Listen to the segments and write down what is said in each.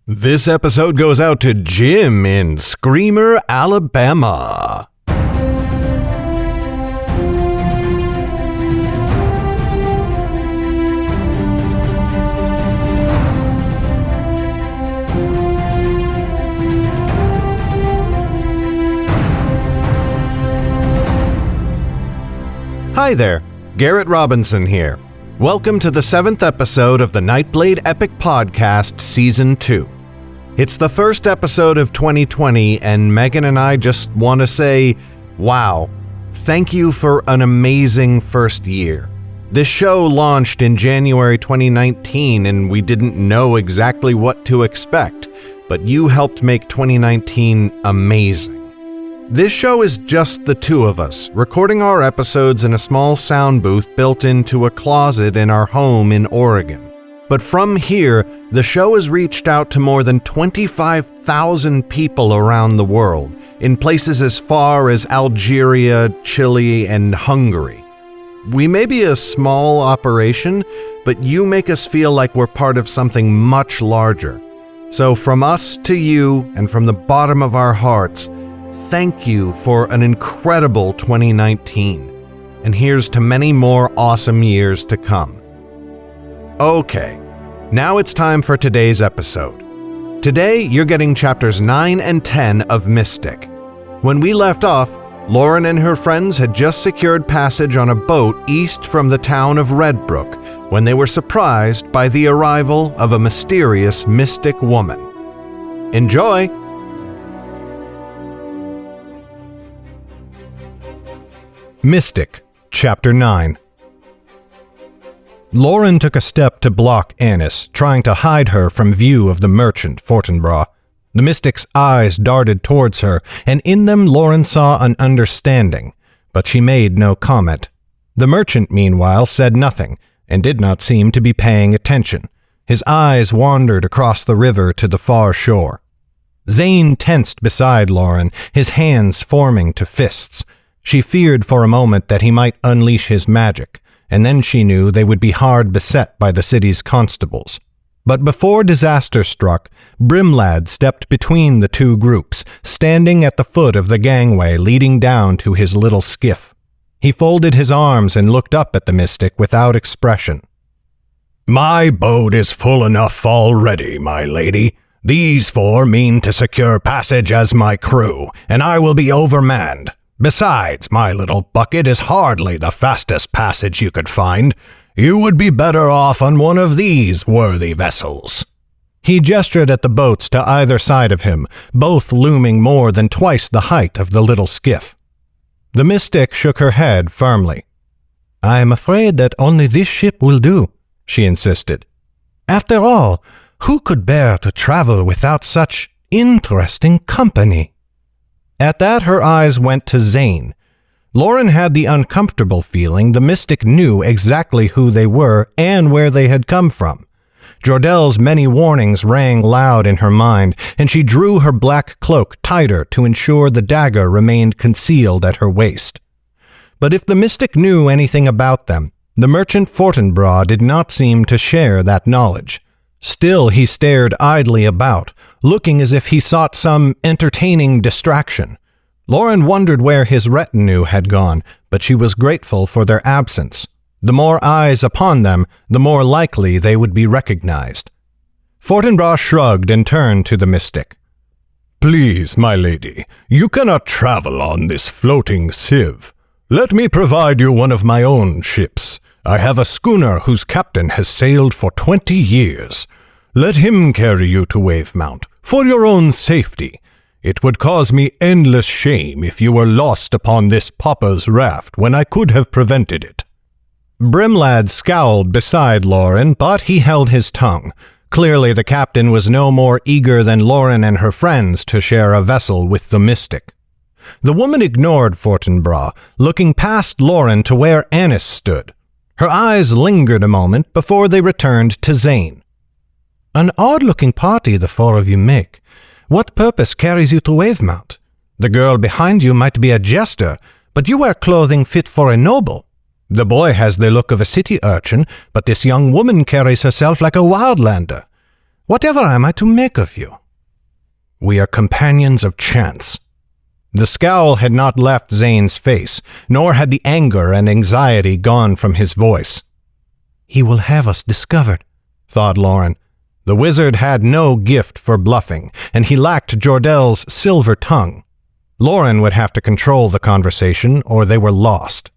This episode goes out to Jim in Screamer, Alabama. Hi there, Garrett Robinson here. Welcome to the 7th episode of the Nightblade Epic Podcast Season 2. It's the first episode of 2020, and Megan and I just want to say, wow, thank you for an amazing first year. This show launched in January 2019, and we didn't know exactly what to expect, but you helped make 2019 amazing. This show is just the two of us, recording our episodes in a small sound booth built into a closet in our home in Oregon. But from here, the show has reached out to more than 25,000 people around the world, in places as far as Algeria, Chile, and Hungary. We may be a small operation, but you make us feel like we're part of something much larger. So from us to you, and from the bottom of our hearts, thank you for an incredible 2019, and here's to many more awesome years to come. Okay, now it's time for today's episode. Today, you're getting chapters 9 and 10 of Mystic. When we left off, Lauren and her friends had just secured passage on a boat east from the town of Redbrook when they were surprised by the arrival of a mysterious mystic woman. Enjoy! Mystic, Chapter 9. Lauren took a step to block Annis, trying to hide her from view of the merchant, Fortinbras. The mystic's eyes darted towards her, and in them Lauren saw an understanding, but she made no comment. The merchant, meanwhile, said nothing, and did not seem to be paying attention. His eyes wandered across the river to the far shore. Zane tensed beside Lauren, his hands forming to fists. She feared for a moment that he might unleash his magic, and then she knew they would be hard beset by the city's constables. But before disaster struck, Brimlad stepped between the two groups, standing at the foot of the gangway leading down to his little skiff. He folded his arms and looked up at the mystic without expression. "My boat is full enough already, my lady. These 4 mean to secure passage as my crew, and I will be overmanned. Besides, my little bucket is hardly the fastest passage you could find. You would be better off on one of these worthy vessels." He gestured at the boats to either side of him, both looming more than twice the height of the little skiff. The mystic shook her head firmly. "I am afraid that only this ship will do," she insisted. "After all, who could bear to travel without such interesting company?" At that, her eyes went to Zane. Lauren had the uncomfortable feeling the mystic knew exactly who they were and where they had come from. Jordel's many warnings rang loud in her mind, and she drew her black cloak tighter to ensure the dagger remained concealed at her waist. But if the mystic knew anything about them, the merchant Fortinbras did not seem to share that knowledge. Still, he stared idly about, looking as if he sought some entertaining distraction. Lauren wondered where his retinue had gone, but she was grateful for their absence. The more eyes upon them, the more likely they would be recognized. Fortinbras shrugged and turned to the mystic. "Please, my lady, you cannot travel on this floating sieve. Let me provide you one of my own ships. I have a schooner whose captain has sailed for 20 years. Let him carry you to Wavemount, for your own safety. It would cause me endless shame if you were lost upon this pauper's raft when I could have prevented it." Brimlad scowled beside Lauren, but he held his tongue. Clearly the captain was no more eager than Lauren and her friends to share a vessel with the mystic. The woman ignored Fortinbras, looking past Lauren to where Annis stood. Her eyes lingered a moment before they returned to Zane. "An odd-looking party the 4 of you make. What purpose carries you to Wavemount? The girl behind you might be a jester, but you wear clothing fit for a noble. The boy has the look of a city urchin, but this young woman carries herself like a wildlander. Whatever am I to make of you?" "We are companions of chance." The scowl had not left Zane's face, nor had the anger and anxiety gone from his voice. "He will have us discovered," thought Lauren. The wizard had no gift for bluffing, and he lacked Jordel's silver tongue. Lauren would have to control the conversation, or they were lost.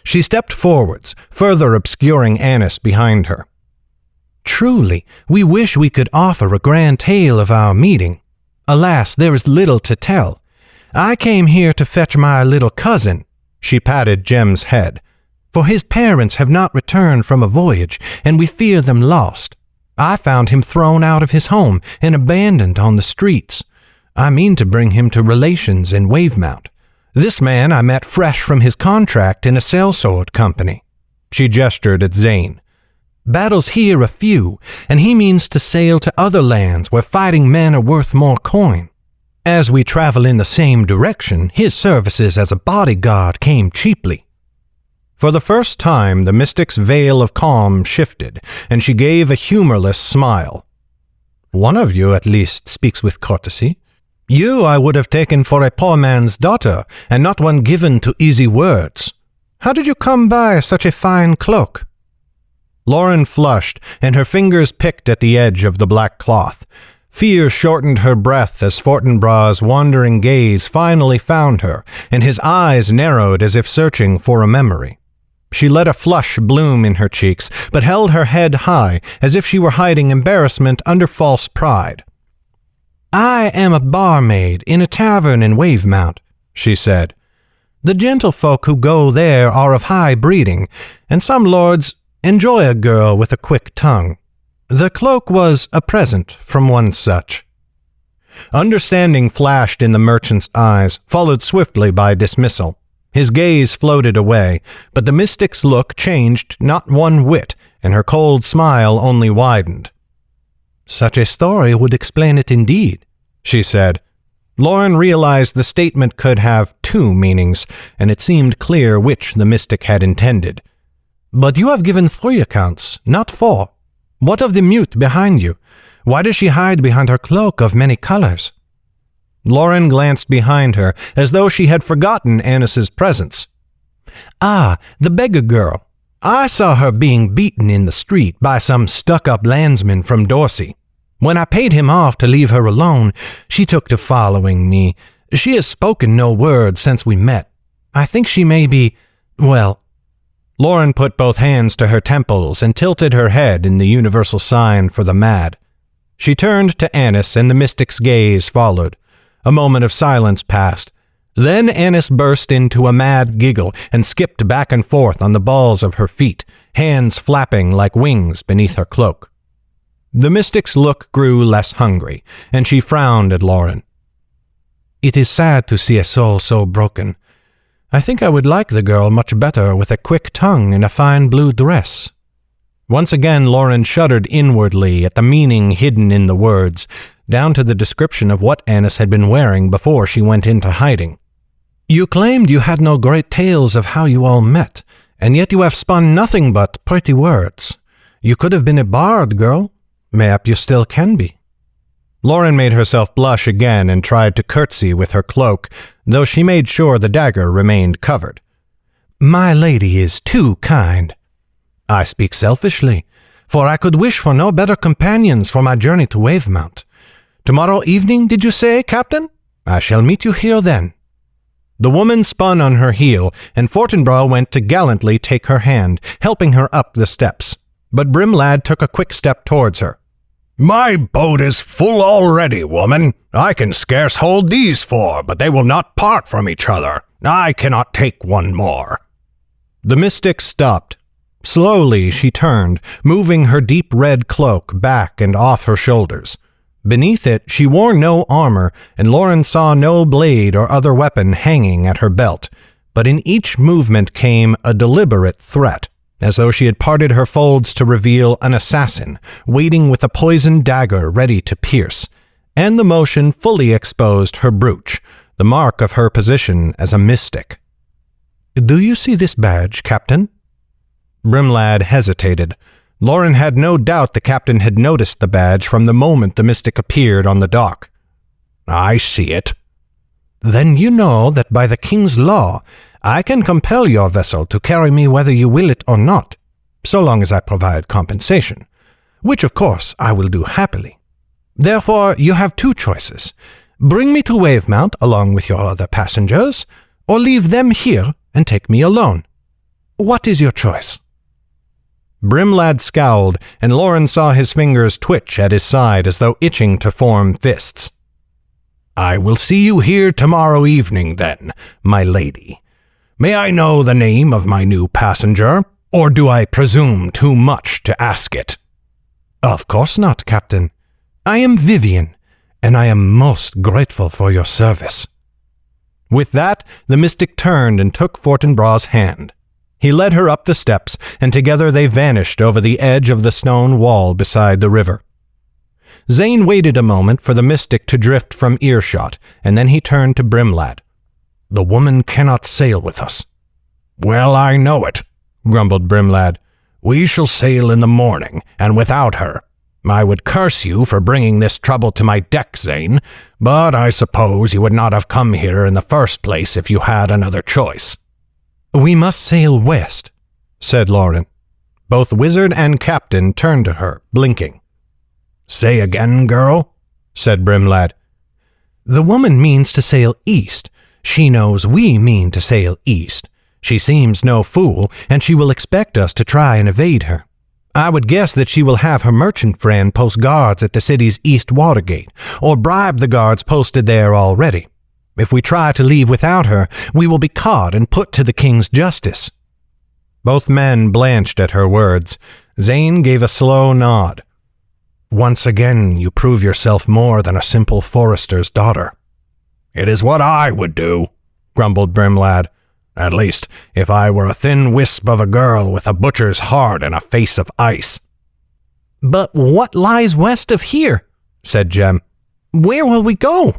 She stepped forwards, further obscuring Annis behind her. "Truly, we wish we could offer a grand tale of our meeting. Alas, there is little to tell. I came here to fetch my little cousin," she patted Jem's head, "for his parents have not returned from a voyage, and we fear them lost. I found him thrown out of his home and abandoned on the streets. I mean to bring him to relations in Wavemount. This man I met fresh from his contract in a sellsword company." She gestured at Zane. "Battles here are few, and he means to sail to other lands where fighting men are worth more coin. As we travel in the same direction, his services as a bodyguard came cheaply." For the first time, the mystic's veil of calm shifted, and she gave a humorless smile. "One of you, at least, speaks with courtesy. You I would have taken for a poor man's daughter, and not one given to easy words. How did you come by such a fine cloak?" Lauren flushed, and her fingers picked at the edge of the black cloth. Fear shortened her breath as Fortinbras's wandering gaze finally found her, and his eyes narrowed as if searching for a memory. She let a flush bloom in her cheeks, but held her head high, as if she were hiding embarrassment under false pride. "I am a barmaid in a tavern in Wavemount," she said. "The gentlefolk who go there are of high breeding, and some lords enjoy a girl with a quick tongue. The cloak was a present from one such." Understanding flashed in the merchant's eyes, followed swiftly by dismissal. His gaze floated away, but the mystic's look changed not one whit, and her cold smile only widened. "Such a story would explain it indeed," she said. Lauren realized the statement could have two meanings, and it seemed clear which the mystic had intended. "But you have given 3 accounts, not 4. What of the mute behind you? Why does she hide behind her cloak of many colors?" Lauren glanced behind her, as though she had forgotten Annis's presence. "Ah, the beggar girl. I saw her being beaten in the street by some stuck-up landsman from Dorsey. When I paid him off to leave her alone, she took to following me. She has spoken no word since we met. I think she may be, well..." Lauren put both hands to her temples and tilted her head in the universal sign for the mad. She turned to Annis, and the mystic's gaze followed. A moment of silence passed. Then Annis burst into a mad giggle and skipped back and forth on the balls of her feet, hands flapping like wings beneath her cloak. The mystic's look grew less hungry, and she frowned at Lauren. "It is sad to see a soul so broken. I think I would like the girl much better with a quick tongue and a fine blue dress." Once again Lauren shuddered inwardly at the meaning hidden in the words, down to the description of what Annis had been wearing before she went into hiding. "You claimed you had no great tales of how you all met, and yet you have spun nothing but pretty words. You could have been a bard, girl. Mayhap you still can be." Lauren made herself blush again and tried to curtsy with her cloak, though she made sure the dagger remained covered. "My lady is too kind. I speak selfishly, for I could wish for no better companions for my journey to Wavemount. Tomorrow evening, did you say, Captain? I shall meet you here then." The woman spun on her heel, and Fortinbras went to gallantly take her hand, helping her up the steps. But Brimlad took a quick step towards her. "My boat is full already, woman. I can scarce hold these 4, but they will not part from each other. I cannot take one more." The mystic stopped. Slowly she turned, moving her deep red cloak back and off her shoulders. Beneath it she wore no armor, and Lauren saw no blade or other weapon hanging at her belt, but in each movement came a deliberate threat, as though she had parted her folds to reveal an assassin, waiting with a poisoned dagger ready to pierce, and the motion fully exposed her brooch, the mark of her position as a mystic. "Do you see this badge, Captain?" Brimlad hesitated. Lauren had no doubt the captain had noticed the badge from the moment the mystic appeared on the dock. I see it. Then you know that by the king's law, I can compel your vessel to carry me whether you will it or not, so long as I provide compensation, which of course I will do happily. Therefore, you have two choices. Bring me to Wavemount along with your other passengers, or leave them here and take me alone. What is your choice? Brimlad scowled, and Lauren saw his fingers twitch at his side as though itching to form fists. I will see you here tomorrow evening, then, my lady. May I know the name of my new passenger, or do I presume too much to ask it? Of course not, Captain. I am Vivian, and I am most grateful for your service. With that, the mystic turned and took Fortinbrah's hand. He led her up the steps, and together they vanished over the edge of the stone wall beside the river. Zane waited a moment for the mystic to drift from earshot, and then he turned to Brimlad. The woman cannot sail with us. Well, I know it, grumbled Brimlad. We shall sail in the morning, and without her. I would curse you for bringing this trouble to my deck, Zane, but I suppose you would not have come here in the first place if you had another choice. We must sail west, said Lauren. Both wizard and captain turned to her, blinking. Say again, girl, said Brimlad. The woman means to sail east. She knows we mean to sail east. She seems no fool, and she will expect us to try and evade her. I would guess that she will have her merchant friend post guards at the city's east water gate, or bribe the guards posted there already. If we try to leave without her, we will be caught and put to the king's justice. Both men blanched at her words. Zane gave a slow nod. Once again, you prove yourself more than a simple forester's daughter. It is what I would do, grumbled Brimlad. At least, if I were a thin wisp of a girl with a butcher's heart and a face of ice. But what lies west of here? Said Jem. Where will we go?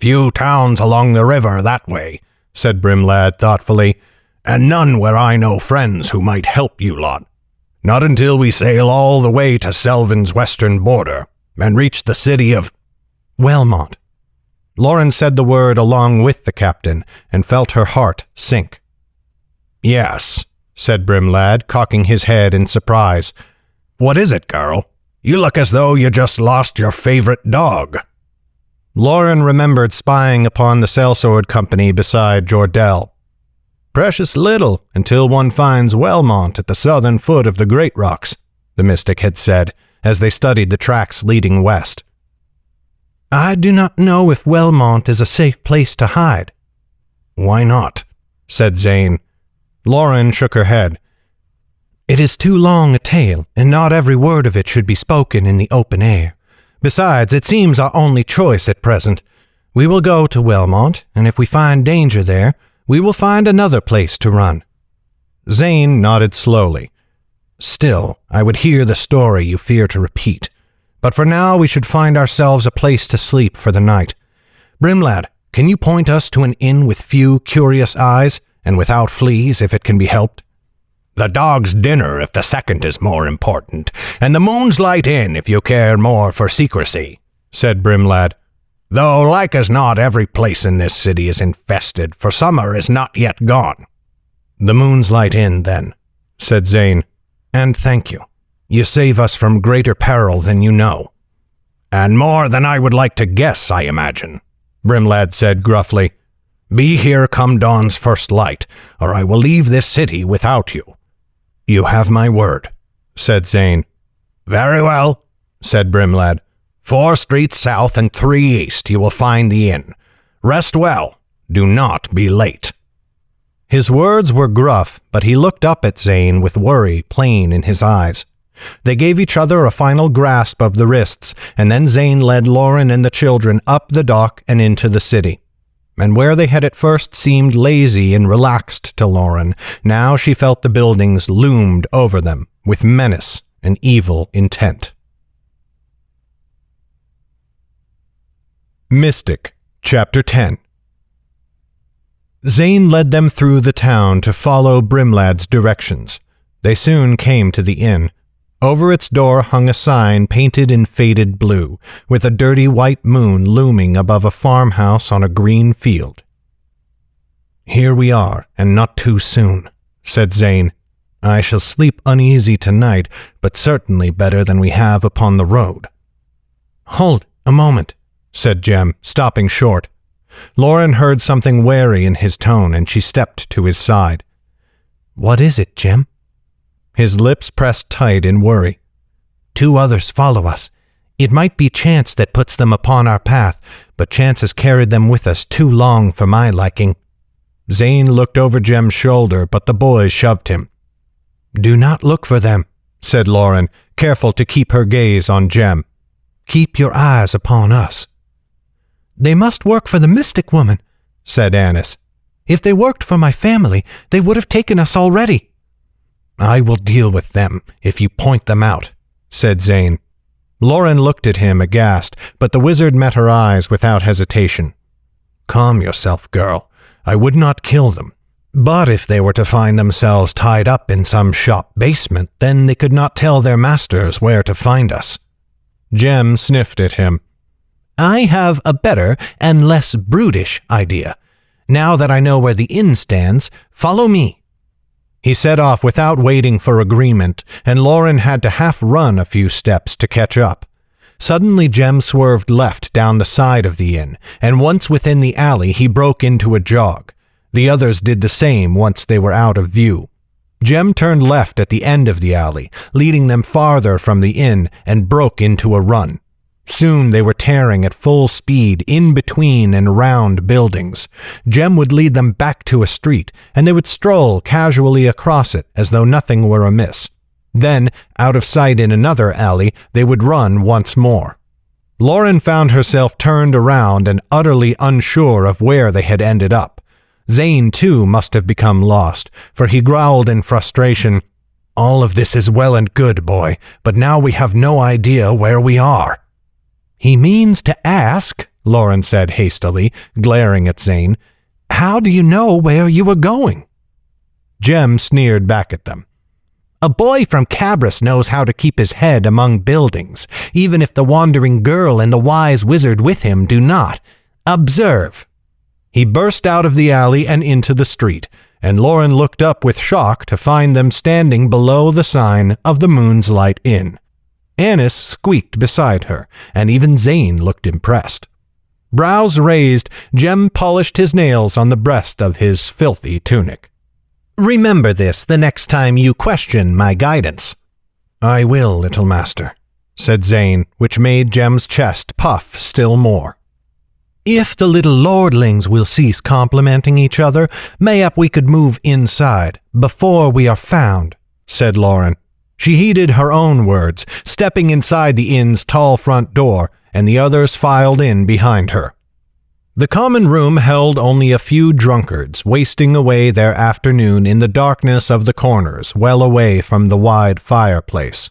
Few towns along the river that way, said Brimlad thoughtfully, and none where I know friends who might help you lot. Not until we sail all the way to Selvin's western border and reach the city of Wellmont. Lauren said the word along with the captain and felt her heart sink. Yes, said Brimlad, cocking his head in surprise. What is it, girl? You look as though you just lost your favorite dog. Lauren remembered spying upon the sellsword company beside Jordell. Precious little until one finds Wellmont at the southern foot of the Great Rocks, the mystic had said, as they studied the tracks leading west. I do not know if Wellmont is a safe place to hide. Why not? Said Zane. Lauren shook her head. It is too long a tale, and not every word of it should be spoken in the open air. Besides, it seems our only choice at present. We will go to Wellmont, and if we find danger there, we will find another place to run. Zane nodded slowly. Still, I would hear the story you fear to repeat. But for now, we should find ourselves a place to sleep for the night. Brimlad, can you point us to an inn with few curious eyes, and without fleas, if it can be helped? The Dog's Dinner, if the second is more important, and the Moon's Light Inn, if you care more for secrecy, said Brimlad. Though, like as not, every place in this city is infested, for summer is not yet gone. The Moon's Light Inn, then, said Zane. And thank you. You save us from greater peril than you know. And more than I would like to guess, I imagine, Brimlad said gruffly. Be here come dawn's first light, or I will leave this city without you. You have my word, said Zane. Very well, said Brimlad. 4 streets south and 3 east you will find the inn. Rest well. Do not be late. His words were gruff, but he looked up at Zane with worry plain in his eyes. They gave each other a final grasp of the wrists, and then Zane led Lauren and the children up the dock and into the city. And where they had at first seemed lazy and relaxed to Lauren, now she felt the buildings loomed over them with menace and evil intent. Mystic, Chapter 10. Zane led them through the town to follow Brimlad's directions. They soon came to the inn, Over its door hung a sign painted in faded blue, with a dirty white moon looming above a farmhouse on a green field. "Here we are, and not too soon," said Zane. "I shall sleep uneasy tonight, but certainly better than we have upon the road." "Hold a moment," said Jem, stopping short. Lauren heard something wary in his tone, and she stepped to his side. "What is it, Jem?" His lips pressed tight in worry. "2 others follow us. It might be chance that puts them upon our path, but chance has carried them with us too long for my liking." Zane looked over Jem's shoulder, but the boy shoved him. "Do not look for them," said Lauren, careful to keep her gaze on Jem. "Keep your eyes upon us." "They must work for the mystic woman," said Annis. "If they worked for my family, they would have taken us already." "I will deal with them if you point them out," said Zane. Lauren looked at him aghast, but the wizard met her eyes without hesitation. "Calm yourself, girl. I would not kill them. But if they were to find themselves tied up in some shop basement, then they could not tell their masters where to find us." Jem sniffed at him. "I have a better and less brutish idea. Now that I know where the inn stands, follow me." He set off without waiting for agreement, and Lauren had to half-run a few steps to catch up. Suddenly Jem swerved left down the side of the inn, and once within the alley he broke into a jog. The others did the same once they were out of view. Jem turned left at the end of the alley, leading them farther from the inn, and broke into a run. Soon they were tearing at full speed in between and around buildings. Jem would lead them back to a street, and they would stroll casually across it as though nothing were amiss. Then, out of sight in another alley, they would run once more. Lauren found herself turned around and utterly unsure of where they had ended up. Zane, too, must have become lost, for he growled in frustration, "All of this is well and good, boy, but now we have no idea where we are." "He means to ask," Lauren said hastily, glaring at Zane, "how do you know where you are going?" Jem sneered back at them. "A boy from Cabras knows how to keep his head among buildings, even if the wandering girl and the wise wizard with him do not. Observe." He burst out of the alley and into the street, and Lauren looked up with shock to find them standing below the sign of the Moon's Light Inn. Annis squeaked beside her, and even Zane looked impressed. Brows raised, Jem polished his nails on the breast of his filthy tunic. "Remember this the next time you question my guidance." "I will, little master," said Zane, which made Jem's chest puff still more. "If the little lordlings will cease complimenting each other, mayhap we could move inside, before we are found," said Lauren. She heeded her own words, stepping inside the inn's tall front door, and the others filed in behind her. The common room held only a few drunkards, wasting away their afternoon in the darkness of the corners, well away from the wide fireplace.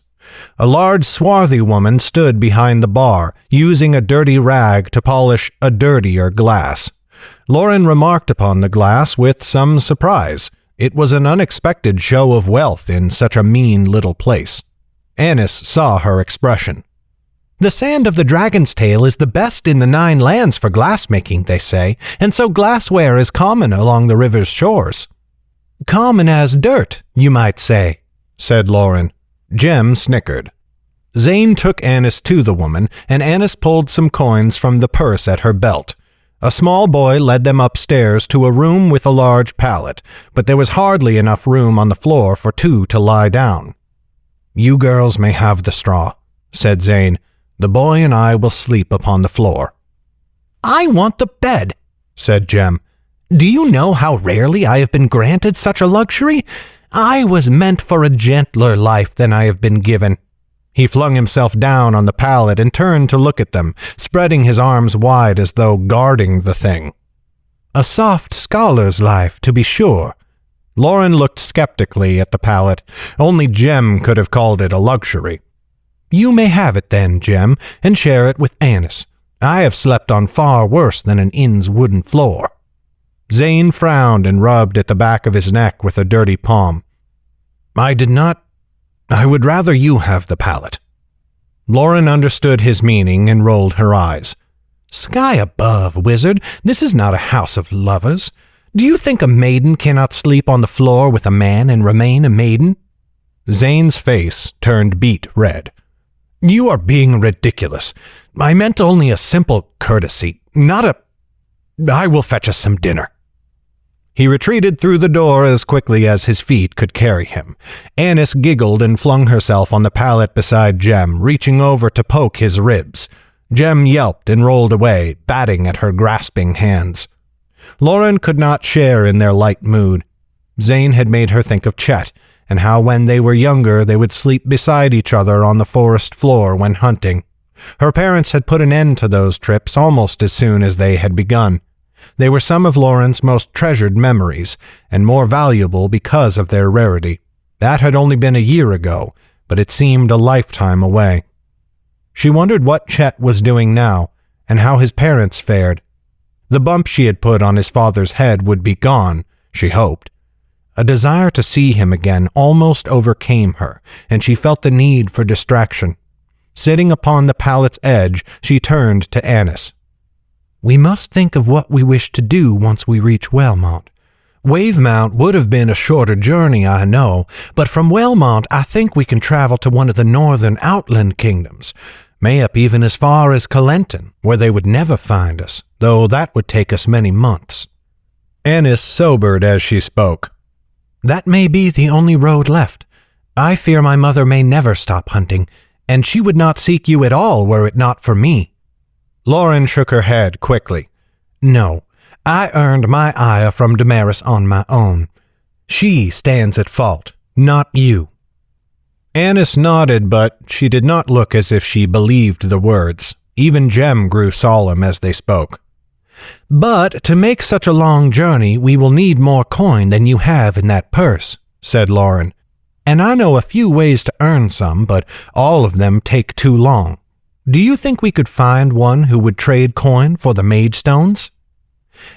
A large, swarthy woman stood behind the bar, using a dirty rag to polish a dirtier glass. Lauren remarked upon the glass with some surprise. It was an unexpected show of wealth in such a mean little place. Annis saw her expression. "The sand of the dragon's tail is the best in the 9 lands for glassmaking, they say, and so glassware is common along the river's shores." "Common as dirt, you might say," said Lauren. Jem snickered. Zane took Annis to the woman, and Annis pulled some coins from the purse at her belt. A small boy led them upstairs to a room with a large pallet, but there was hardly enough room on the floor for 2 to lie down. "You girls may have the straw," said Zane. "The boy and I will sleep upon the floor." "I want the bed," said Jem. "Do you know how rarely I have been granted such a luxury? I was meant for a gentler life than I have been given." He flung himself down on the pallet and turned to look at them, spreading his arms wide as though guarding the thing. "A soft scholar's life, to be sure." Lauren looked skeptically at the pallet. Only Jem could have called it a luxury. "You may have it then, Jem, and share it with Annis. I have slept on far worse than an inn's wooden floor." Zane frowned and rubbed at the back of his neck with a dirty palm. I I would rather you have the pallet." Lauren understood his meaning and rolled her eyes. "Sky above, wizard, this is not a house of lovers. Do you think a maiden cannot sleep on the floor with a man and remain a maiden?" Zane's face turned beet red. "You are being ridiculous. I meant only a simple courtesy, not a... I will fetch us some dinner." He retreated through the door as quickly as his feet could carry him. Annis giggled and flung herself on the pallet beside Jem, reaching over to poke his ribs. Jem yelped and rolled away, batting at her grasping hands. Lauren could not share in their light mood. Zane had made her think of Chet, and how when they were younger they would sleep beside each other on the forest floor when hunting. Her parents had put an end to those trips almost as soon as they had begun. They were some of Lauren's most treasured memories, and more valuable because of their rarity. That had only been a year ago, but it seemed a lifetime away. She wondered what Chet was doing now, and how his parents fared. The bump she had put on his father's head would be gone, she hoped. A desire to see him again almost overcame her, and she felt the need for distraction. Sitting upon the pallet's edge, she turned to Annis. "We must think of what we wish to do once we reach Wellmont. Wavemount would have been a shorter journey, I know, but from Wellmont I think we can travel to one of the northern outland kingdoms, mayhap even as far as Calenton, where they would never find us, though that would take us many months." Annis sobered as she spoke. "That may be the only road left. I fear my mother may never stop hunting, and she would not seek you at all were it not for me." Lauren shook her head quickly. "No, I earned my ire from Damaris on my own. She stands at fault, not you." Annis nodded, but she did not look as if she believed the words. Even Jem grew solemn as they spoke. "But to make such a long journey, we will need more coin than you have in that purse," said Lauren. "And I know a few ways to earn some, but all of them take too long. Do you think we could find one who would trade coin for the mage stones?"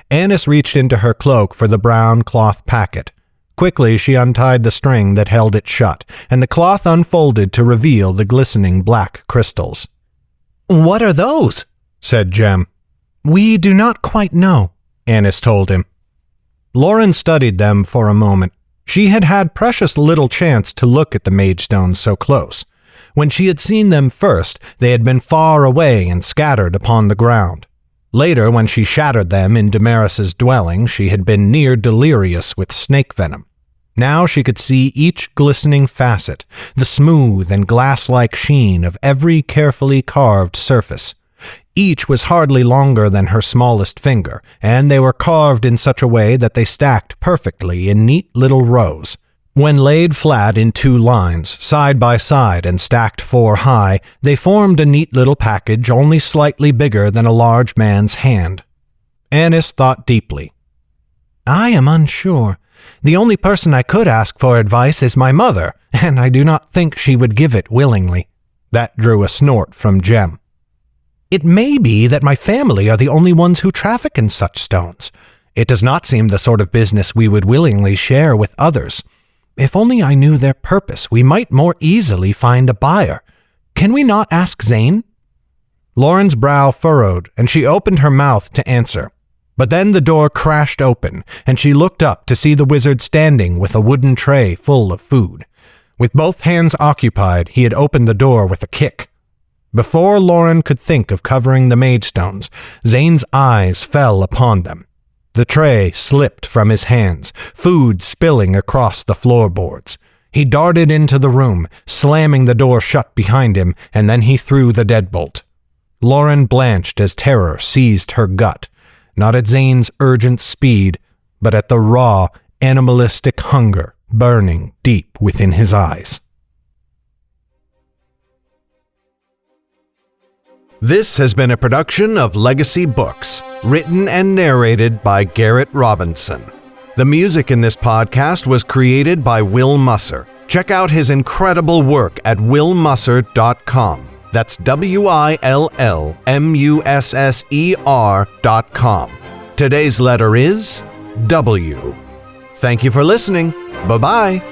Annis reached into her cloak for the brown cloth packet. Quickly she untied the string that held it shut, and the cloth unfolded to reveal the glistening black crystals. "What are those?" said Jem. "We do not quite know," Annis told him. Lauren studied them for a moment. She had had precious little chance to look at the mage stones so close. When she had seen them first, they had been far away and scattered upon the ground. Later, when she shattered them in Damaris's dwelling, she had been near delirious with snake venom. Now she could see each glistening facet, the smooth and glass-like sheen of every carefully carved surface. Each was hardly longer than her smallest finger, and they were carved in such a way that they stacked perfectly in neat little rows. When laid flat in 2 lines, side by side and stacked 4 high, they formed a neat little package only slightly bigger than a large man's hand. Annis thought deeply. "I am unsure. The only person I could ask for advice is my mother, and I do not think she would give it willingly." That drew a snort from Jem. "It may be that my family are the only ones who traffic in such stones. It does not seem the sort of business we would willingly share with others. If only I knew their purpose, we might more easily find a buyer. Can we not ask Zane?" Lauren's brow furrowed, and she opened her mouth to answer. But then the door crashed open, and she looked up to see the wizard standing with a wooden tray full of food. With both hands occupied, he had opened the door with a kick. Before Lauren could think of covering the mage stones, Zane's eyes fell upon them. The tray slipped from his hands, food spilling across the floorboards. He darted into the room, slamming the door shut behind him, and then he threw the deadbolt. Lauren blanched as terror seized her gut, not at Zane's urgent speed, but at the raw, animalistic hunger burning deep within his eyes. This has been a production of Legacy Books, written and narrated by Garrett Robinson. The music in this podcast was created by Will Musser. Check out his incredible work at willmusser.com. That's WILLMUSSER.com. Today's letter is W. Thank you for listening. Bye-bye.